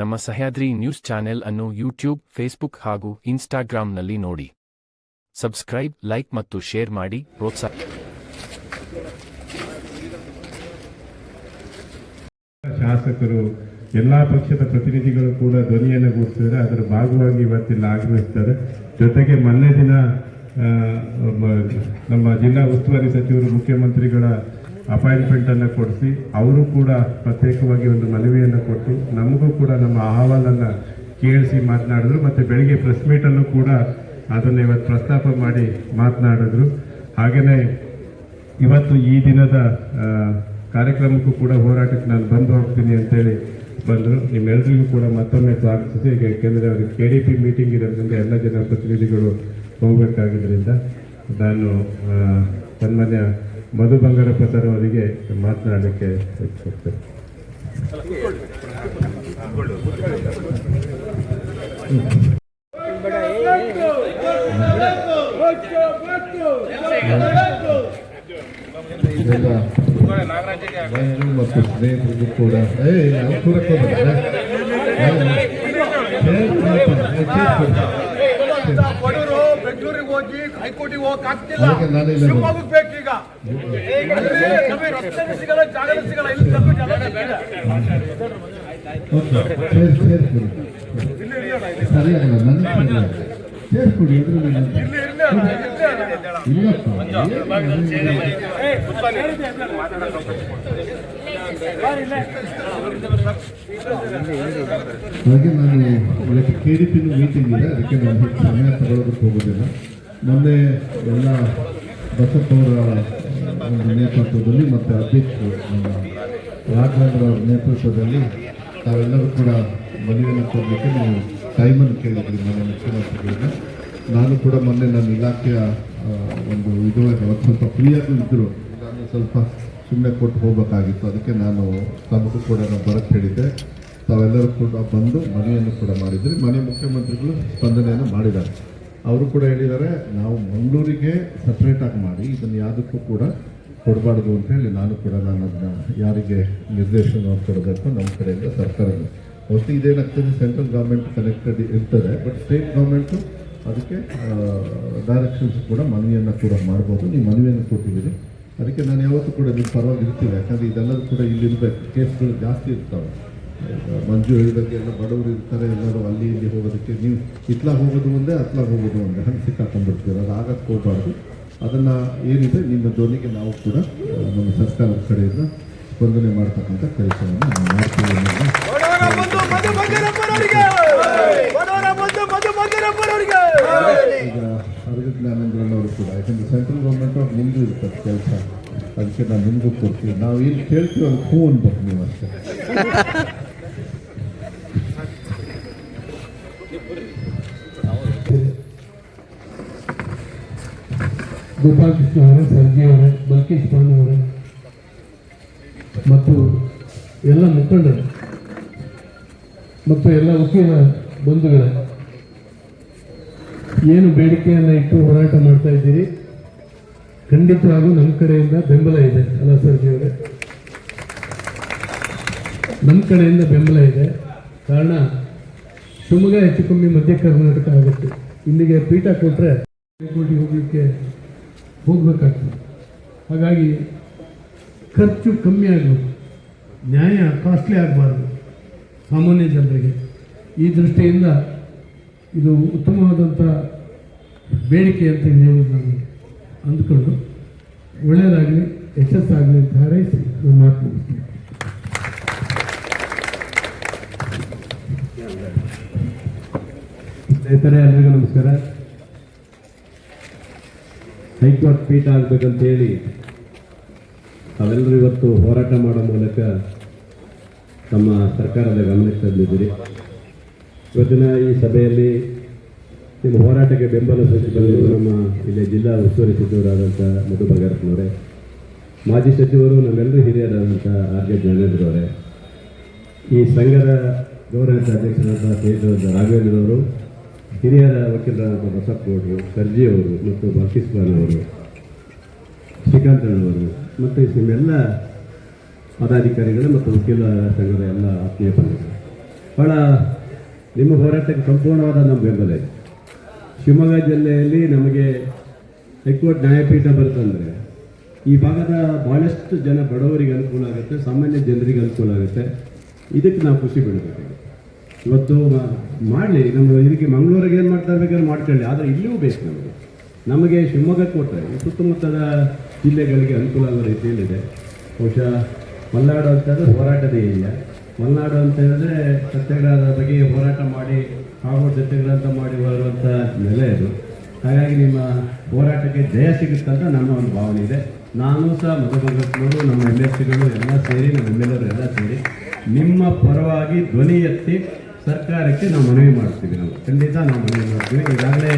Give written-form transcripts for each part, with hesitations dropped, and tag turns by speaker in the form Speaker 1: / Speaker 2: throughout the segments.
Speaker 1: ನಮ್ಮ Sahyadri news channel ಅನ್ನು YouTube, Facebook ಹಾಗೂ ಇನ್ಸ್ಟಾಗ್ರಾಂನಲ್ಲಿ ನೋಡಿ. ಸಬ್ಸ್ಕ್ರೈಬ್, ಲೈಕ್ ಮತ್ತು ಶೇರ್ ಮಾಡಿ ಪ್ರೋತ್ಸಾಹ.
Speaker 2: ಶಾಸಕರು, ಎಲ್ಲಾ ಪಕ್ಷದ ಪ್ರತಿನಿಧಿಗಳು ಕೂಡ ಧ್ವನಿಯನ್ನು ಗೂಡಿಸಿದರೆ ಅದರ ಭಾಗವಾಗಿ ಇವತ್ತಿಲ್ಲ ಆಗಮಿಸ್ತಾರೆ. ಜೊತೆಗೆ ಮೊನ್ನೆ ದಿನ ನಮ್ಮ ಜಿಲ್ಲಾ ಉಸ್ತುವಾರಿ ಸಚಿವರು ಮುಖ್ಯಮಂತ್ರಿಗಳ ಅಪಾಯಿಂಟ್ಮೆಂಟ್ ಅನ್ನು ಕೊಡಿಸಿ ಅವರು ಕೂಡ ಪ್ರತ್ಯೇಕವಾಗಿ ಒಂದು ಮನವಿಯನ್ನು ಕೊಟ್ಟು ನಮಗೂ ಕೂಡ ನಮ್ಮ ಅಹವಾಲನ್ನು ಕೇಳಿಸಿ ಮಾತನಾಡಿದ್ರು. ಮತ್ತು ಬೆಳಿಗ್ಗೆ ಪ್ರೆಸ್ ಮೀಟಲ್ಲೂ ಕೂಡ ಅದನ್ನು ಇವತ್ತು ಪ್ರಸ್ತಾಪ ಮಾಡಿ ಮಾತನಾಡಿದ್ರು. ಹಾಗೆಯೇ ಇವತ್ತು ಈ ದಿನದ ಕಾರ್ಯಕ್ರಮಕ್ಕೂ ಕೂಡ ಹೋರಾಟಕ್ಕೆ ನಾನು ಬಂದು ಹೋಗ್ತೀನಿ ಅಂತೇಳಿ ಬಂದರು. ನಿಮ್ಮೆಲ್ಲರಿಗೂ ಕೂಡ ಮತ್ತೊಮ್ಮೆ ಸ್ವಾಗತಿಸಿ, ಯಾಕೆಂದರೆ ಅವರಿಗೆ KDP ಮೀಟಿಂಗ್ ಇರೋದ್ರಿಂದ ಎಲ್ಲ ಜನ ಪ್ರತಿನಿಧಿಗಳು ಹೋಗಬೇಕಾಗಿದ್ದರಿಂದ ನಾನು ಸನ್ಮಾನ್ಯ ಮಧು ಬಂಗಾರಪ್ಪ ಸರ್ ಅವರಿಗೆ ಮಾತನಾಡಲಿಕ್ಕೆ ಇಚ್ಛಿಸ್ತೇನೆ. ಮತ್ತು ಸ್ನೇಹಿತರಿಗೂ ಕೂಡ
Speaker 3: ಬೆಂಗಳೂರಿಗೆ ಹೋಗಿ ಹೈಕೋರ್ಟಿಗೆ ಹೋಗಕ್ ಆಗ್ತಿಲ್ಲ. ಶಿವಮೊಗ್ಗಕ್ಕೆ ಬೇಕೀಗ. ರಸ್ತೆ ಸಿಗಲ್ಲ, ಜಾಗ ಸಿಗಲ್ಲ. ಇಲ್ಲಿ
Speaker 2: ಹಾಗೆ ನಾನು ಇವತ್ತು KDP ಮೀಟಿಂಗ್ ಇದೆ, ಅದಕ್ಕೆ ನಾನು ಸಮಯ ತಗೊಳ್ಳೋದಕ್ಕೆ ಹೋಗೋದಿಲ್ಲ. ಮೊನ್ನೆ ಎಲ್ಲ ಬಸಪ್ಪವರ ಒಂದು ನೇತೃತ್ವದಲ್ಲಿ ಮತ್ತು ಅಧ್ಯಕ್ಷರು ನಮ್ಮ ರಾಘವೇಂದ್ರ ಅವರ ನೇತೃತ್ವದಲ್ಲಿ ತಾವೆಲ್ಲರೂ ಕೂಡ ಮನವಿಯನ್ನು ಕೊಡಲಿಕ್ಕೆ ನೀವು ಟೈಮನ್ನು ಕೇಳಿದ್ರಿ ನನ್ನ ಮುಖ್ಯಮಂತ್ರಿಗಳಿಗೆ. ನಾನು ಕೂಡ ಮೊನ್ನೆ ನನ್ನ ಇಲಾಖೆಯ ಒಂದು ಅವತ್ತು ಸ್ವಲ್ಪ ಫ್ರೀಯಾಗೂ ಇದ್ದರು, ನಾನು ಸ್ವಲ್ಪ ಸುಮ್ಮನೆ ಕೊಟ್ಟು ಹೋಗಬೇಕಾಗಿತ್ತು. ಅದಕ್ಕೆ ನಾನು ತಮಗೂ ಕೂಡ ಬರಕ್ಕೆ ಹೇಳಿದ್ದೆ. ತಾವೆಲ್ಲರೂ ಕೂಡ ಬಂದು ಮನೆಯನ್ನು ಕೂಡ ಮಾಡಿದ್ರಿ. ಮನೆ ಮುಖ್ಯಮಂತ್ರಿಗಳು ಸ್ಪಂದನೆಯನ್ನು ಮಾಡಿದ್ದಾರೆ. ಅವರು ಕೂಡ ಹೇಳಿದ್ದಾರೆ, ನಾವು ಮಂಗಳೂರಿಗೆ ಸಪ್ರೇಟಾಗಿ ಮಾಡಿ ಇದನ್ನು ಯಾವುದಕ್ಕೂ ಕೂಡ ಕೊಡಬಾರ್ದು ಅಂತ ಹೇಳಿ ನಾನು ಕೂಡ ಅದನ್ನು ಯಾರಿಗೆ ನಿರ್ದೇಶನ ಕೊಡಬೇಕು ನಮ್ಮ ಕಡೆಯಿಂದ ಸರ್ಕಾರದ ಮೋಸ್ಟ್ಲಿ ಇದೇನಾಗ್ತದೆ, ಸೆಂಟ್ರಲ್ ಗೌರ್ಮೆಂಟ್ ಕನೆಕ್ಟೆಡ್ ಇರ್ತದೆ, ಬಟ್ ಸ್ಟೇಟ್ ಗೌರ್ಮೆಂಟು ಅದಕ್ಕೆ ಡೈರೆಕ್ಷನ್ಸ್ ಕೂಡ ಮನವಿಯನ್ನು ಕೂಡ ಮಾಡ್ಬೋದು. ನೀವು ಮನವಿಯನ್ನು ಕೊಟ್ಟಿದ್ದೀರಿ, ಅದಕ್ಕೆ ನಾನು ಯಾವತ್ತೂ ಕೂಡ ನಿಮ್ಮ ಪರವಾಗಿ ಇರ್ತಿಲ್ಲ. ಯಾಕಂದರೆ ಇದೆಲ್ಲರೂ ಕೂಡ ಇಲ್ಲಿರಬೇಕು, ಕೇಸ್ಗಳು ಜಾಸ್ತಿ ಇರ್ತಾವೆ. ಮಂಜು ಹೇಳಿದಾಗೆ ಎಲ್ಲ ಬಡವರು ಇರ್ತಾರೆ, ಎಲ್ಲರೂ ಅಲ್ಲಿ ಇಲ್ಲಿ ಹೋಗೋದಕ್ಕೆ ನೀವು ಇತ್ಲಾಗ ಹೋಗೋದು ಒಂದೇ, ಅತ್ಲಾಗ ಹೋಗೋದು ಒಂದೇ, ಹಂಗೆ ಸಿಕ್ಕಾಕೊಂಡ್ಬಿಡ್ತೀರ. ಅದು ಆಗಕ್ಕೆ ಹೋಗಬಾರ್ದು. ಅದನ್ನು ಏನಿದೆ ನಿಮ್ಮ ಧ್ವನಿಗೆ ನಾವು ಕೂಡ ನಮ್ಮ ಸರ್ಕಾರದ ಕಡೆಯಿಂದ ಸ್ಪಂದನೆ ಮಾಡ್ತಕ್ಕಂಥ ಕೆಲಸವನ್ನು ನಾವು ಮಾಡ್ತೀವಿ. ಈಗ ಅರಗ ಜ್ಞಾನೇಂದ್ರನವರು ಕೂಡ, ಯಾಕಂದರೆ ಸೆಂಟ್ರಲ್ ಗೌರ್ಮೆಂಟ್ ಅವ್ರು ನಿಮಗೂ ಇರ್ತಾರೆ ಕೆಲಸ, ಅದಕ್ಕೆ ನಾನು ನಿಮಗೂ ಕೊಡ್ತೀವಿ. ನಾವು ಏನು ಕೇಳ್ತೀವಿ ಅದು ಹೂ ಅನ್ಬೇಕು ನೀವು ಅಷ್ಟೇ.
Speaker 4: ಗೋಪಾಲ್ ಕೃಷ್ಣ ಅವರೇ, ಸರ್ಜಿ ಅವರೇ, ಬಲ್ಕೀಶ್ ಬಾನು ಅವರೇ ಮತ್ತು ಎಲ್ಲ ಮುಖಂಡರು ಮತ್ತು ಎಲ್ಲ ವಕೀಲ ಬಂಧುಗಳೇ, ಏನು ಬೇಡಿಕೆಯನ್ನು ಇಟ್ಟು ಹೋರಾಟ ಮಾಡ್ತಾ ಇದ್ದೀರಿ, ಖಂಡಿತವಾಗೂ ನಮ್ಮ ಕಡೆಯಿಂದ ಬೆಂಬಲ ಇದೆ ಅಲ್ಲ ಸರ್ಜಿ ಅವರೇ? ನಮ್ಮ ಕಡೆಯಿಂದ ಬೆಂಬಲ ಇದೆ. ಕಾರಣ ಶಿವಮೊಗ್ಗ ಹೆಚ್ಚು ಕಮ್ಮಿ ಮಧ್ಯ ಕರ್ನಾಟಕ ಆಗುತ್ತೆ. ಇಲ್ಲಿಗೆ ಪೀಠ ಕೊಟ್ಟರೆ ಹೈಕೋರ್ಟಿಗೆ ಹೋಗಬೇಕಾಗ್ತದೆ. ಹಾಗಾಗಿ ಖರ್ಚು ಕಮ್ಮಿ ಆಗಬೇಕು, ನ್ಯಾಯ ಕಾಸ್ಟ್ಲಿ ಆಗಬಾರ್ದು ಸಾಮಾನ್ಯ ಜನರಿಗೆ. ಈ ದೃಷ್ಟಿಯಿಂದ ಇದು ಉತ್ತಮವಾದಂಥ ಬೇಡಿಕೆ ಅಂತ ಹೇಳಿ ನಾನು ಅಂದ್ಕೊಂಡು ಒಳ್ಳೆಯದಾಗಲಿ, ಯಶಸ್ಸಾಗಲಿ ಅಂತ ಹಾರೈಸಿ ನಾನು ಮಾತು ಮುಗಿಸ್ತೀನಿ.
Speaker 5: ಸ್ನೇಹಿತರೆ, ಎಲ್ಲರಿಗೂ ನಮಸ್ಕಾರ. ಹೈಕೋರ್ಟ್ ಪೀಠ ಆಗಬೇಕಂತೇಳಿ ತಾವೆಲ್ಲರೂ ಇವತ್ತು ಹೋರಾಟ ಮಾಡೋ ಮೂಲಕ ತಮ್ಮ ಸರ್ಕಾರದ ಗಮನಕ್ಕೆ ತಂದಿದ್ದೀರಿ. ಇವತ್ತಿನ ಈ ಸಭೆಯಲ್ಲಿ ನಿಮ್ಮ ಹೋರಾಟಕ್ಕೆ ಬೆಂಬಲ ಸೂಚಿಸಲು ನಮ್ಮ ಇಲ್ಲಿ ಜಿಲ್ಲಾ ಉಸ್ತುವಾರಿ ಸಚಿವರಾದಂಥ ಮಧು ಬಂಗಾರಪ್ಪನವರೇ, ಮಾಜಿ ಸಚಿವರು, ನಮ್ಮೆಲ್ಲರೂ ಹಿರಿಯರಾದಂಥ RJ ಜ್ಞಾನೇಂದ್ರವರೇ, ಈ ಸಂಘದ ಗೌರವಿತ ಅಧ್ಯಕ್ಷರಾದ ಸ್ನೇಹಿತರಾದ ರಾಘವೇಂದ್ರವರು, ಹಿರಿಯರ ವಕೀಲರಾದ ಬಸಪ್ಪಗೌಡರು, ಸರ್ಜಿ ಅವರು ಮತ್ತು ಬಲ್ಕೀಶ್ ಬಾನು ಅವರು, ಶ್ರೀಕಾಂತಣ್ಣವರು ಮತ್ತು ನಿಮ್ಮೆಲ್ಲ ಪದಾಧಿಕಾರಿಗಳು ಮತ್ತು ವಕೀಲ ಸಂಘದ ಎಲ್ಲ ಆತ್ಮೀಯ ಬಂಧುಗಳು, ಭಾಳ ನಿಮ್ಮ ಹೋರಾಟಕ್ಕೆ ಸಂಪೂರ್ಣವಾದ ನಮ್ಮ ಬೆಂಬಲ ಇದೆ. ಶಿವಮೊಗ್ಗ ಜಿಲ್ಲೆಯಲ್ಲಿ ನಮಗೆ ಹೈಕೋರ್ಟ್ ನ್ಯಾಯಪೀಠ ಬರ್ತಂದರೆ ಈ ಭಾಗದ ಭಾಳಷ್ಟು ಜನ ಬಡವರಿಗೆ ಅನುಕೂಲ ಆಗುತ್ತೆ, ಸಾಮಾನ್ಯ ಜನರಿಗೆ ಅನುಕೂಲ ಆಗುತ್ತೆ. ಇದಕ್ಕೆ ನಾವು ಖುಷಿ ಬಿಡಬೇಕು. ಇವತ್ತು ಮಾಡಲಿ, ನಮ್ಮ ಇದಕ್ಕೆ ಮಂಗಳೂರಿಗೆ ಏನು ಮಾಡ್ತಾ ಬೇಕಾದ್ರೆ ಮಾಡ್ಕೊಳ್ಳಿ, ಆದರೆ ಇಲ್ಲಿಯೂ ಬೇಕು ನಮಗೆ ಶಿವಮೊಗ್ಗ ಕೊಟ್ಟರೆ ಈ ಸುತ್ತಮುತ್ತದ ಜಿಲ್ಲೆಗಳಿಗೆ ಅನುಕೂಲ ಆಗೋ ರೀತಿಯಲ್ಲಿದೆ. ಬಹುಶಃ ಮಲೆನಾಡು ಅಂತಂದರೆ ಹೋರಾಟದೇ ಇಲ್ಲ. ಮಲೆನಾಡು ಅಂತ ಹೇಳಿದ್ರೆ ಸತ್ಯಾಗ್ರಹದ ಬಗ್ಗೆ ಹೋರಾಟ ಮಾಡಿ ಹಾಗೂ ಸತ್ಯಾಗ್ರಹ ಮಾಡಿ ಬರುವಂಥ ನೆಲೆ ಇದು. ಹಾಗಾಗಿ ನಿಮ್ಮ ಹೋರಾಟಕ್ಕೆ ಜಯ ಸಿಗುತ್ತಂತ ನನ್ನ ಒಂದು ಭಾವನೆ ಇದೆ. ನಾನು ಸಹ ಮಧುಬಂಗಪ್ಪನವರು, ನಮ್ಮ MLCಗಳು ಎಲ್ಲ ಸೇರಿ, ನಮ್ಮ MLAರು ಎಲ್ಲ ಸೇರಿ ನಿಮ್ಮ ಪರವಾಗಿ ಧ್ವನಿ ಎತ್ತಿ ಸರ್ಕಾರಕ್ಕೆ ನಾವು ಮನವಿ ಮಾಡ್ತೀವಿ. ನಾವು ಖಂಡಿತ ನಾವು ಮನವಿ ಮಾಡ್ತೀವಿ. ಈಗಾಗಲೇ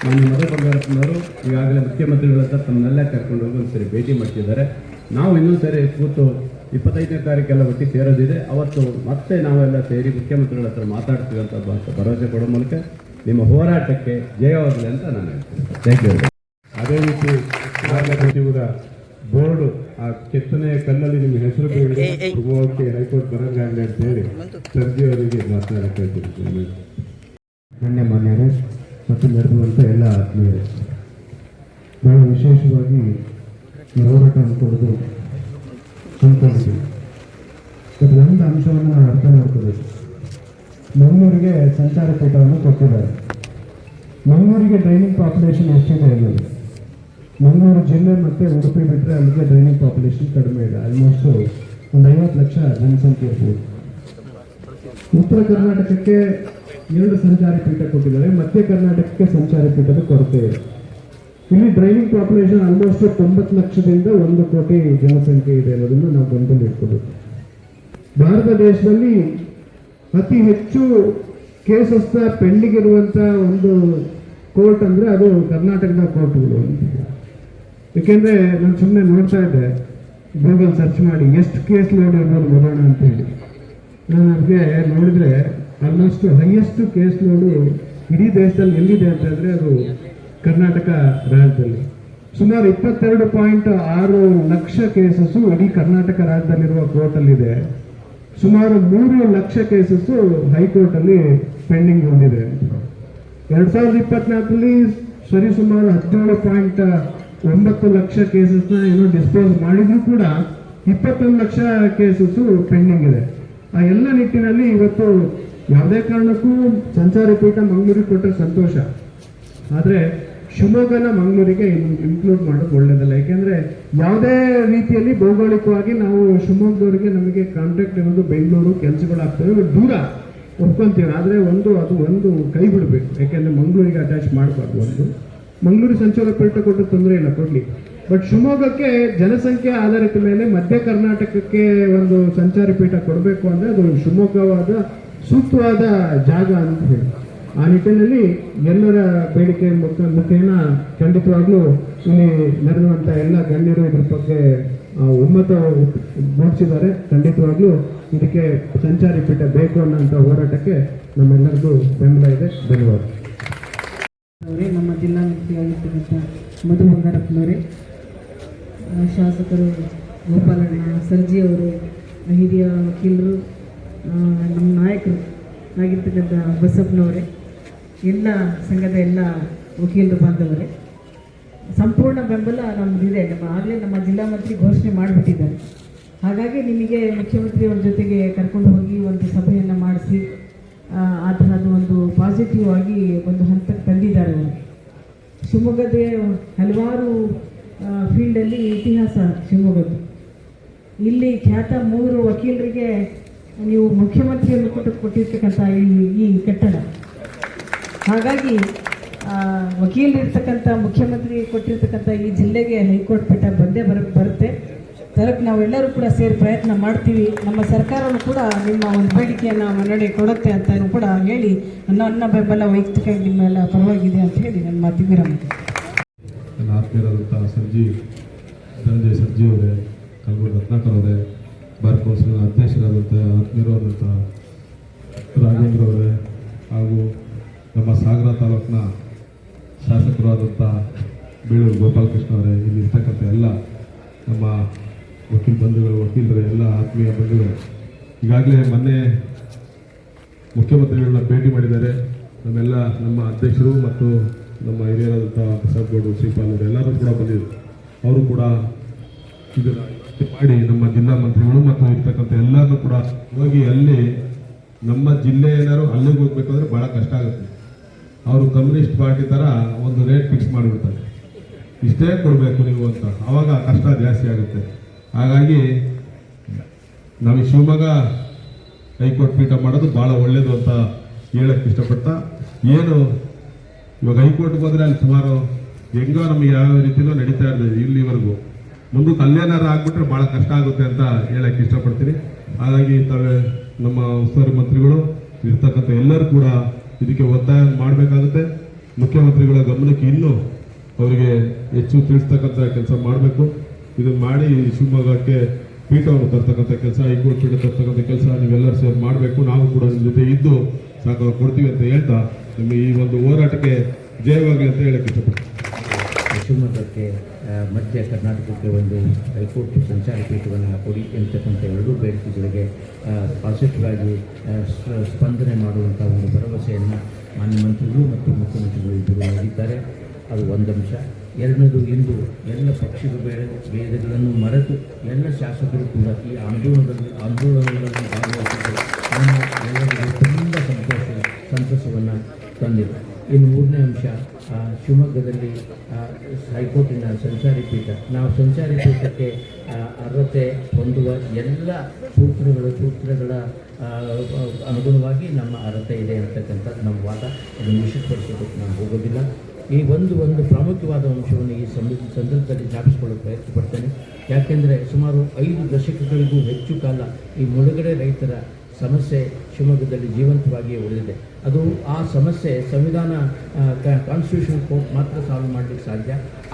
Speaker 5: ನಮ್ಮ ಮಧುಬಂಗಪ್ಪನವರು ಈಗಾಗಲೇ ಮುಖ್ಯಮಂತ್ರಿಗಳ ಹತ್ರ ತಮ್ಮನ್ನೆಲ್ಲ ಕರ್ಕೊಂಡು ಹೋಗಿ ಒಂದು ಸರಿ ಭೇಟಿ ಮಾಡ್ತಿದ್ದಾರೆ. ನಾವು ಇನ್ನೊಂದು ಸರಿ ಕೂತು 25ನೇ ತಾರೀಕೆಲ್ಲ ಒಟ್ಟಿಗೆ ಸೇರೋದಿದೆ. ಅವತ್ತು ಮತ್ತೆ ನಾವೆಲ್ಲ ಸೇರಿ ಮುಖ್ಯಮಂತ್ರಿಗಳ ಹತ್ರ ಮಾತಾಡ್ತೀವಿ ಅಂತ ಭರವಸೆ ಕೊಡೋ ಮೂಲಕ ನಿಮ್ಮ ಹೋರಾಟಕ್ಕೆ ಜಯವಾಗಲಿ ಅಂತ ನಾನು ಹೇಳ್ತೀನಿ. Thank you.
Speaker 4: ಅದೇ ರೀತಿ ಸಚಿವರ ಬೋರ್ಡು ಆ ಕೆತ್ತನೆಯ ಕಲ್ಲಲ್ಲಿ ನಿಮ್ಮ ಹೆಸರು ಹೋಗೋಕ್ಕೆ ಹೈಕೋರ್ಟ್ ಬರಂಗಾಗಲಿ ಅಂತ ಹೇಳಿ ಸರ್ಜಿ ಅವರಿಗೆ ಮಾತನಾಡಕ್ಕೆ ಹೇಳ್ತೀನಿ. ಮಾನ್ಯರೇ ಮತ್ತು ನಡೆದುವಂಥ ಎಲ್ಲ ಆತ್ಮೀಯರೇ, ಬಹಳ ವಿಶೇಷವಾಗಿ ಈ ಹೋರಾಟ ಅಂದ್ಕೊಳ್ಳೋದು ಅಂದ್ಕೊಂಡಿದ್ದೀವಿ. ಅದು ಒಂದು ಅಂಶವನ್ನು ನಾವು ಅರ್ಥ ಮಾಡ್ಕೋಬೇಕು. ಮಂಗಳೂರಿಗೆ ಸಂಚಾರ ಪೀಠವನ್ನು ಕೊಟ್ಟಿದ್ದಾರೆ. ಮಂಗಳೂರಿಗೆ ಡ್ರೈನಿಂಗ್ ಪಾಪ್ಯುಲೇಷನ್ ಎಷ್ಟಿದೆ ಅನ್ನೋದು, ಮಂಗಳೂರು ಜಿಲ್ಲೆ ಮತ್ತು ಉಡುಪಿ ಬಿಟ್ಟರೆ ಅಲ್ಲಿಗೆ ಡ್ರೈನಿಂಗ್ ಪಾಪ್ಯುಲೇಷನ್ ಕಡಿಮೆ ಇದೆ. ಆಲ್ಮೋಸ್ಟ್ ಒಂದು 50 ಲಕ್ಷ ಜನಸಂಖ್ಯೆ ಇರ್ಬೋದು. ಉತ್ತರ ಕರ್ನಾಟಕಕ್ಕೆ 2 ಸಂಚಾರಿ ಪೀಠ ಕೊಟ್ಟಿದ್ದಾರೆ, ಮಧ್ಯ ಕರ್ನಾಟಕಕ್ಕೆ ಸಂಚಾರಿ ಪೀಠದ ಕೊರತೆ ಇದೆ. ಇಲ್ಲಿ ಡ್ರೈನಿಂಗ್ ಪಾಪ್ಯುಲೇಷನ್ ಆಲ್ಮೋಸ್ಟ್ 90 ಲಕ್ಷದಿಂದ 1 ಕೋಟಿ ಜನಸಂಖ್ಯೆ ಇದೆ ಅನ್ನೋದನ್ನು ನಾವು ಗಮನದಲ್ಲಿ ಇಟ್ಕೋಬೇಕು. ಭಾರತ ದೇಶದಲ್ಲಿ ಅತಿ ಹೆಚ್ಚು ಕೇಸಸ್ ಪೆಂಡಿಂಗ್ ಇರುವಂಥ ಒಂದು ಕೋರ್ಟ್ ಅಂದರೆ ಅದು ಕರ್ನಾಟಕದ ಕೋರ್ಟ್ಗಳು ಅಂತ. ಏಕೆಂದರೆ ನಾನು ಸುಮ್ಮನೆ ನೋಡ್ತಾ ಇದ್ದೆ, ಗೂಗಲ್ ಸರ್ಚ್ ಮಾಡಿ ಎಷ್ಟು ಕೇಸ್ ಲೋಡ್ ಇರ್ಬೋದು ನೋಡೋಣ ಅಂತ ಹೇಳಿ. ನಾನು ಅದಕ್ಕೆ ನೋಡಿದರೆ ಆಲ್ಮೋಸ್ಟ್ ಹೈಯೆಸ್ಟ್ ಕೇಸ್ ಲೋಡು ಇಡೀ ದೇಶದಲ್ಲಿ ಎಲ್ಲಿದೆ ಅಂತ ಹೇಳಿದ್ರೆ ಅದು ಕರ್ನಾಟಕ ರಾಜ್ಯದಲ್ಲಿ. ಸುಮಾರು 22.6 ಲಕ್ಷ ಕೇಸಸ್ಸು ಇಡೀ ಕರ್ನಾಟಕ ರಾಜ್ಯದಲ್ಲಿರುವ ಕೋರ್ಟಲ್ಲಿದೆ. ಸುಮಾರು 3 ಲಕ್ಷ ಕೇಸಸ್ಸು ಹೈಕೋರ್ಟಲ್ಲಿ ಪೆಂಡಿಂಗ್ ಹೊಂದಿದೆ. 2024ರಲ್ಲಿ ಸರಿಸುಮಾರು 17.9 ಲಕ್ಷ ಕೇಸಸ್ನ ಏನೋ ಡಿಸ್ಪೋಸ್ ಮಾಡಿದ್ರು ಕೂಡ 21 ಲಕ್ಷ ಕೇಸಸ್ಸು ಪೆಂಡಿಂಗ್ ಇದೆ. ಆ ಎಲ್ಲ ನಿಟ್ಟಿನಲ್ಲಿ ಇವತ್ತು ಯಾವುದೇ ಕಾರಣಕ್ಕೂ ಸಂಚಾರಿ ಪೀಠ ಮಂಗಳೂರಿಗೆ ಕೊಟ್ಟರೆ ಸಂತೋಷ, ಆದರೆ ಶಿವಮೊಗ್ಗನ ಮಂಗಳೂರಿಗೆ ಇನ್ಕ್ಲೂಡ್ ಮಾಡೋದು ಒಳ್ಳೇದಲ್ಲ. ಯಾಕೆಂದರೆ ಯಾವುದೇ ರೀತಿಯಲ್ಲಿ ಭೌಗೋಳಿಕವಾಗಿ ನಾವು ಶಿವಮೊಗ್ಗದವರಿಗೆ ನಮಗೆ ಕಾಂಟ್ಯಾಕ್ಟ್ ಇರೋದು ಬೆಂಗಳೂರು, ಕೆಲಸಗಳಾಗ್ತವೆ, ದೂರ ಒಪ್ಕೊಂತೀವಿ. ಆದರೆ ಅದು ಕೈ ಬಿಡಬೇಕು. ಯಾಕೆಂದರೆ ಮಂಗಳೂರಿಗೆ ಅಟ್ಯಾಚ್ ಮಾಡಬಾರ್ದು. ಮಂಗಳೂರು ಸಂಚಾರ ಪೀಠ ಕೊಟ್ಟು ತೊಂದರೆ ಇಲ್ಲ, ಕೊಡಲಿ. ಬಟ್ ಶಿವಮೊಗ್ಗಕ್ಕೆ ಜನಸಂಖ್ಯೆ ಆಧಾರಿತ ಮೇಲೆ ಮಧ್ಯ ಕರ್ನಾಟಕಕ್ಕೆ ಒಂದು ಸಂಚಾರಿ ಪೀಠ ಕೊಡಬೇಕು ಅಂದರೆ ಅದು ಶಿವಮೊಗ್ಗವಾದ ಸೂಕ್ತವಾದ ಜಾಗ ಅಂತ ಹೇಳಿ. ಆ ನಿಟ್ಟಿನಲ್ಲಿ ಎಲ್ಲರ ಬೇಡಿಕೆ ಮುಖೇನ ಖಂಡಿತವಾಗ್ಲೂ ಇಲ್ಲಿ ನಡೆಯುವಂಥ ಎಲ್ಲ ಗಣ್ಯರು ಇದ್ರ ಬಗ್ಗೆ ಒಮ್ಮತ ಮೂಡಿಸಿದ್ದಾರೆ. ಖಂಡಿತವಾಗ್ಲೂ ಇದಕ್ಕೆ ಸಂಚಾರಿ ಪೀಠ ಬೇಕು ಅನ್ನೋಂಥ ಹೋರಾಟಕ್ಕೆ ನಮ್ಮೆಲ್ಲರಿಗೂ ಬೆಂಬಲ ಇದೆ. ಧನ್ಯವಾದ.
Speaker 6: ನಮ್ಮ ಜಿಲ್ಲಾ ಮಂತ್ರಿಯಾಗಿರ್ತಕ್ಕಂಥ ಮಧು ಬಂಗಾರಪ್ಪನವರೇ, ಶಾಸಕರು ಗೋಪಾಲಣ್ಣ, ಸರ್ಜಿ ಅವರು, ಹಿರಿಯ ವಕೀಲರು, ನಮ್ಮ ನಾಯಕರು ಆಗಿರ್ತಕ್ಕಂಥ ಬಸಪ್ಪನವರೇ, ಎಲ್ಲ ಸಂಘದ ಎಲ್ಲ ವಕೀಲರು ಬಾಂಧವರೇ, ಸಂಪೂರ್ಣ ಬೆಂಬಲ ನಮ್ಮದಿದೆ. ಆಗಲೇ ನಮ್ಮ ಜಿಲ್ಲಾ ಮಂತ್ರಿ ಘೋಷಣೆ ಮಾಡಿಬಿಟ್ಟಿದ್ದಾರೆ. ಹಾಗಾಗಿ ನಿಮಗೆ ಮುಖ್ಯಮಂತ್ರಿಯವ್ರ ಜೊತೆಗೆ ಕರ್ಕೊಂಡು ಹೋಗಿ ಒಂದು ಸಭೆಯನ್ನು ಮಾಡಿಸಿ ಆ ಥರದ ಒಂದು ಪಾಸಿಟಿವ್ ಆಗಿ ಒಂದು ಹಂತಕ್ಕೆ ತಂದಿದ್ದಾರೆ ಅವರು. ಶಿವಮೊಗ್ಗದ ಹಲವಾರು ಫೀಲ್ಡಲ್ಲಿ ಇತಿಹಾಸ ಶಿವಮೊಗ್ಗದ್ದು. ಇಲ್ಲಿ ಖ್ಯಾತ 3 ವಕೀಲರಿಗೆ ನೀವು ಮುಖ್ಯಮಂತ್ರಿಯನ್ನು ಕೊಟ್ಟಿರ್ತಕ್ಕಂಥ ಈ ಕಟ್ಟಡ. ಹಾಗಾಗಿ ವಕೀಲರಿರ್ತಕ್ಕಂಥ ಮುಖ್ಯಮಂತ್ರಿ ಕೊಟ್ಟಿರ್ತಕ್ಕಂಥ ಈ ಜಿಲ್ಲೆಗೆ ಹೈಕೋರ್ಟ್ ಪೀಠ ಬಂದೇ ಬರುತ್ತೆ. ತರಕ್ಕೆ ನಾವೆಲ್ಲರೂ ಕೂಡ ಸೇರಿ ಪ್ರಯತ್ನ ಮಾಡ್ತೀವಿ. ನಮ್ಮ ಸರ್ಕಾರವೂ ಕೂಡ ನಿಮ್ಮ ಒಂದು ಬೇಡಿಕೆಯನ್ನು ಮನ್ನಣೆ ಕೊಡುತ್ತೆ ಅಂತಲೂ ಕೂಡ ಹೇಳಿ ನನ್ನ ಬೆಂಬಲ ವೈಯಕ್ತಿಕವಾಗಿ ನಿಮ್ಮೆಲ್ಲ ಪರವಾಗಿದೆ ಅಂತ ಹೇಳಿ ನನ್ನ ಮಾತಿಗೆ ವಿರಾಮ.
Speaker 7: ನನ್ನ ಆತ್ಮೀಯರಾದಂಥ ಧನಂಜಯ ಸರ್ಜಿ ಅವರೇ, ಕಲ್ಬುರ್ಗಿ ರತ್ನಾಕರ್ ಅವರೇ, ಬಾರ್ ಕೌನ್ಸಿಲ್ನ ಅಧ್ಯಕ್ಷರಾದಂಥ ಆತ್ಮೀಯರಾದಂಥ ರಾಜೇಂದ್ರ ಅವರೇ, ಹಾಗೂ ನಮ್ಮ ಸಾಗರ ತಾಲೂಕಿನ ಶಾಸಕರಾದಂಥ ಬೇಳೂರು ಗೋಪಾಲಕೃಷ್ಣ ಅವರೇ, ಇಲ್ಲಿ ಇರ್ತಕ್ಕಂಥ ಎಲ್ಲ ನಮ್ಮ ವಕೀಲರು, ಎಲ್ಲ ಆತ್ಮೀಯ ಬಂಧುಗಳು, ಈಗಾಗಲೇ ಮೊನ್ನೆ ಮುಖ್ಯಮಂತ್ರಿಗಳನ್ನ ಭೇಟಿ ಮಾಡಿದ್ದಾರೆ. ನಮ್ಮ ಅಧ್ಯಕ್ಷರು ಮತ್ತು ನಮ್ಮ ಹಿರಿಯರಾದಂಥ ಪ್ರಸಾದ್ ಗೌಡರು, ಶ್ರೀಪಾಲ್ ಅವರು ಎಲ್ಲರೂ ಕೂಡ ಬಂದಿದ್ದರು. ಅವರು ಕೂಡ ಇದನ್ನು ಮಾಡಿ ನಮ್ಮ ಜಿಲ್ಲಾ ಮಂತ್ರಿಗಳು ಮತ್ತು ಇರ್ತಕ್ಕಂಥ ಎಲ್ಲರೂ ಕೂಡ ಹೋಗಿ ಅಲ್ಲಿ ನಮ್ಮ ಜಿಲ್ಲೆ ಏನಾದ್ರು ಅಲ್ಲಿಗೆ ಹೋಗ್ಬೇಕಂದ್ರೆ ಭಾಳ ಕಷ್ಟ ಆಗುತ್ತೆ. ಅವರು ಕಮ್ಯುನಿಸ್ಟ್ ಪಾರ್ಟಿ ಥರ ಒಂದು ರೇಟ್ ಫಿಕ್ಸ್ ಮಾಡಿಬಿಡ್ತಾರೆ, ಇಷ್ಟೇ ಕೊಡಬೇಕು ನೀವು ಅಂತ. ಆವಾಗ ಕಷ್ಟ ಜಾಸ್ತಿ ಆಗುತ್ತೆ. ಹಾಗಾಗಿ ನಾವು ಶಿವಮೊಗ್ಗ ಹೈಕೋರ್ಟ್ ಪೀಠ ಮಾಡೋದು ಭಾಳ ಒಳ್ಳೆಯದು ಅಂತ ಹೇಳಕ್ಕೆ ಇಷ್ಟಪಡ್ತಾ, ಏನು ಇವಾಗ ಹೈಕೋರ್ಟ್ಗೆ ಹೋದರೆ ಅಲ್ಲಿ ಸುಮಾರು ಹೆಂಗೋ ನಮಗೆ ಯಾವ ರೀತಿಯಲ್ಲೂ ನಡೀತಾ ಇರ್ತದೆ ಇಲ್ಲಿವರೆಗೂ. ಮುಂದಕ್ಕೆ ಅಲ್ಲೇನಾರು ಆಗ್ಬಿಟ್ರೆ ಭಾಳ ಕಷ್ಟ ಆಗುತ್ತೆ ಅಂತ ಹೇಳಕ್ಕೆ ಇಷ್ಟಪಡ್ತೀನಿ. ಹಾಗಾಗಿ ನಮ್ಮ ಉಸ್ತುವಾರಿ ಮಂತ್ರಿಗಳು ಇರ್ತಕ್ಕಂಥ ಎಲ್ಲರೂ ಕೂಡ ಇದಕ್ಕೆ ಒತ್ತಾಯ ಮಾಡಬೇಕಾಗುತ್ತೆ. ಮುಖ್ಯಮಂತ್ರಿಗಳ ಗಮನಕ್ಕೆ ಇನ್ನೂ ಅವರಿಗೆ ಹೆಚ್ಚು ತಿಳಿಸ್ತಕ್ಕಂಥ ಕೆಲಸ ಮಾಡಬೇಕು. ಇದನ್ನು ಮಾಡಿ ಶಿವಮೊಗ್ಗಕ್ಕೆ ಪೀಠವನ್ನು ತರ್ತಕ್ಕಂಥ ಕೆಲಸ, ಹೈಕೋರ್ಟ್ ಪೀಠ ತರ್ತಕ್ಕಂಥ ಕೆಲಸ ನೀವೆಲ್ಲರೂ ಸೇರಿ ಮಾಡಬೇಕು. ನಾವು ಕೂಡ ನಿಮ್ಮ ಜೊತೆ ಇದ್ದು ಸಾಕು ಕೊಡ್ತೀವಿ ಅಂತ ಹೇಳ್ತಾ ನಿಮ್ಮ ಈ ಒಂದು ಹೋರಾಟಕ್ಕೆ ಜಯವಾಗಲಿ ಅಂತ ಹೇಳಕ್ಕೆ ಇಷ್ಟಪಡ್ತೀನಿ.
Speaker 8: ಶಿವಮೊಗ್ಗಕ್ಕೆ ಮಧ್ಯ ಕರ್ನಾಟಕಕ್ಕೆ ಒಂದು ಹೈಕೋರ್ಟ್ ಸಂಚಾರಿ ಪೀಠವನ್ನು ಕೊಡಿ ಅಂತಕ್ಕಂಥ ಎರಡೂ ಬೇಡಿಕೆಗಳಿಗೆ ಪಾಸಿಟಿವ್ ಆಗಿ ಸ್ಪಂದನೆ ಮಾಡುವಂಥ ಒಂದು ಭರವಸೆಯನ್ನು ಮಾನ್ಯ ಮಂತ್ರಿಗಳು ಮತ್ತು ಮುಖ್ಯಮಂತ್ರಿಗಳು ಇಬ್ಬರು ನೀಡಿದ್ದಾರೆ. ಅದು ಒಂದು ಅಂಶ. ಎರಡನೇದು, ಇಂದು ಎಲ್ಲ ಪಕ್ಷದ ಭೇದಗಳನ್ನು ಮರೆತು ಎಲ್ಲ ಶಾಸಕರು ಕೂಡ ಈ ಆಂದೋಲನಗಳನ್ನು ಭಾಗವಹಿಸಿದ್ದು ನಮ್ಮ ಎಲ್ಲರಿಗೂ ತುಂಬ ಸಂತಸವನ್ನು ತಂದಿದೆ. ಇನ್ನು ಮೂರನೇ ಅಂಶ, ಶಿವಮೊಗ್ಗದಲ್ಲಿ ಹೈಕೋರ್ಟಿನ ಸಂಚಾರಿ ಪೀಠ, ನಾವು ಸಂಚಾರಿ ಪೀಠಕ್ಕೆ ಅರ್ಹತೆ ಹೊಂದುವ ಎಲ್ಲ ಸೂತ್ರಗಳ ಅನುಗುಣವಾಗಿ ನಮ್ಮ ಅರ್ಹತೆ ಇದೆ ಅಂತಕ್ಕಂಥದ್ದು ನಮ್ಮ ವಾದ. ಅದನ್ನು ವಿಷಯಪಡಿಸೋದಕ್ಕೆ ನಾನು ಹೋಗೋದಿಲ್ಲ. ಈ ಒಂದು ಪ್ರಾಮುಖ್ಯವಾದ ಅಂಶವನ್ನು ಈ ಸಂದರ್ಭದಲ್ಲಿ ಜ್ಞಾಪಿಸಿಕೊಳ್ಳಲು ಪ್ರಯತ್ನ ಪಡ್ತೇನೆ. ಯಾಕೆಂದರೆ ಸುಮಾರು 5 ದಶಕಗಳಿಗೂ ಹೆಚ್ಚು ಕಾಲ ಈ ಮುಳುಗಡೆ ರೈತರ ಸಮಸ್ಯೆ ಶಿವಮೊಗ್ಗದಲ್ಲಿ ಜೀವಂತವಾಗಿಯೇ ಉಳಿದಿದೆ. ಅದು ಆ ಸಮಸ್ಯೆ ಸಂವಿಧಾನ ಕಾನ್ಸ್ಟಿಟ್ಯೂಷನ್ ಕೋರ್ಟ್ ಮಾತ್ರ ಸಾಲ್ವ್ ಮಾಡಲಿಕ್ಕೆ ಸಾಧ್ಯ.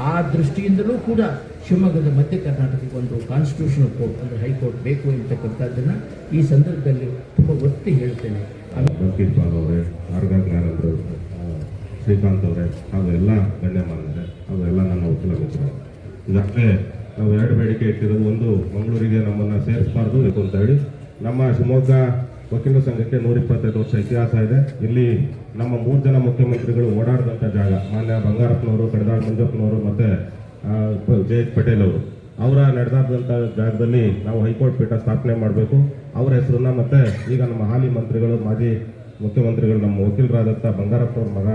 Speaker 8: ಆ ದೃಷ್ಟಿಯಿಂದಲೂ ಕೂಡ ಶಿವಮೊಗ್ಗದ ಮಧ್ಯ ಕರ್ನಾಟಕಕ್ಕೆ ಒಂದು ಕಾನ್ಸ್ಟಿಟ್ಯೂಷನಲ್ ಕೋರ್ಟ್ ಅಂದರೆ ಹೈಕೋರ್ಟ್ ಬೇಕು ಅಂತಕ್ಕಂಥದ್ದನ್ನು ಈ ಸಂದರ್ಭದಲ್ಲಿ ತುಂಬ ಒತ್ತಿ ಹೇಳ್ತೇನೆ.
Speaker 4: ಅಂಕಿತ್ ಪಾಲ್ ಅವರೇ, ಆರ್ಗಾಜ್ಞಾನಂದರು, ಶ್ರೀಕಾಂತ್ ಅವರೇ ಹಾಗೂ ಎಲ್ಲ ಗಣ್ಯಮಾನ್ಯರೇ ಹಾಗೂ ಎಲ್ಲ ನನ್ನ ವಕೀಲ ಮಿತ್ರರು, ಈಗಾಗಲೇ ನಾವು 2 ಬೇಡಿಕೆ ಇಟ್ಟಿರೋದು. ಒಂದು, ಮಂಗಳೂರಿಗೆ ನಮ್ಮನ್ನು ಸೇರಿಸಬಾರ್ದು ಅಂತ ಹೇಳಿ. ನಮ್ಮ ಶಿವಮೊಗ್ಗ ವಕೀಲರ ಸಂಘಕ್ಕೆ 125 ವರ್ಷ ಇತಿಹಾಸ ಇದೆ. ಇಲ್ಲಿ ನಮ್ಮ 3 ಜನ ಮುಖ್ಯಮಂತ್ರಿಗಳು ಓಡಾಡಿದಂಥ ಜಾಗ, ಮಾನ್ಯ ಬಂಗಾರಪ್ಪನವರು, ಕಡದಾಳ್ ಮಂಜಪ್ಪನವರು ಮತ್ತು ಜಯಂತ್ ಪಟೇಲ್ ಅವರು, ಅವರ ನಡೆದಾದಂಥ ಜಾಗದಲ್ಲಿ ನಾವು ಹೈಕೋರ್ಟ್ ಪೀಠ ಸ್ಥಾಪನೆ ಮಾಡಬೇಕು. ಅವರ ಹೆಸರನ್ನ ಮತ್ತು ಈಗ ನಮ್ಮ ಹಾಲಿ ಮಂತ್ರಿಗಳು, ಮಾಜಿ ಮುಖ್ಯಮಂತ್ರಿಗಳು, ನಮ್ಮ ವಕೀಲರಾದಂಥ ಬಂಗಾರಪ್ಪನವ್ರ ಮಗ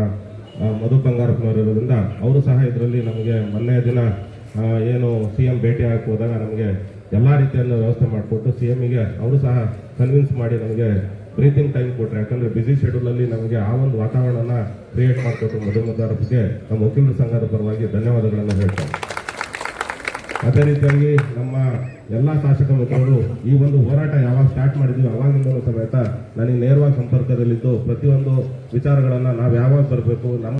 Speaker 4: ಮಧು ಬಂಗಾರಪ್ಪನವರು ಇರೋದ್ರಿಂದ ಅವರು ಸಹ ಇದರಲ್ಲಿ ನಮಗೆ ಮೊನ್ನೆ ದಿನ ಏನು CM ಭೇಟಿ ಹಾಕಿ ಹೋದಾಗ ನಮಗೆ ಎಲ್ಲ ರೀತಿಯನ್ನು ವ್ಯವಸ್ಥೆ ಮಾಡಿಕೊಟ್ಟು CMಗೆ ಅವರು ಸಹ ಕನ್ವಿನ್ಸ್ ಮಾಡಿ ನಮಗೆ ಬ್ರೀತಿಂಗ್ ಟೈಮ್ ಕೊಟ್ಟರೆ. ಯಾಕಂದರೆ ಬ್ಯುಸಿ ಶೆಡ್ಯೂಲಲ್ಲಿ ನಮಗೆ ಆ ಒಂದು ವಾತಾವರಣನ ಕ್ರಿಯೇಟ್ ಮಾಡಿಕೊಟ್ಟು ಮಧು ಬಂಗಾರಪ್ಪಗೆ ನಮ್ಮ ವಕೀಲರ ಸಂಘದ ಪರವಾಗಿ ಧನ್ಯವಾದಗಳನ್ನು ಹೇಳ್ತಾರೆ. ಅದೇ ರೀತಿಯಾಗಿ ನಮ್ಮ ಎಲ್ಲ ಶಾಸಕ ಮಿತ್ರರು ಈ ಒಂದು ಹೋರಾಟ ಯಾವಾಗ ಸ್ಟಾರ್ಟ್ ಮಾಡಿದ್ವಿ ಅವಾಗಿಂದಲೂ ಸಮೇತ ನನಗೆ ನೇರವಾಗಿ ಸಂಪರ್ಕದಲ್ಲಿದ್ದು ಪ್ರತಿಯೊಂದು ವಿಚಾರಗಳನ್ನು ನಾವು ಯಾವಾಗ ಬರಬೇಕು, ನಮ್ಮ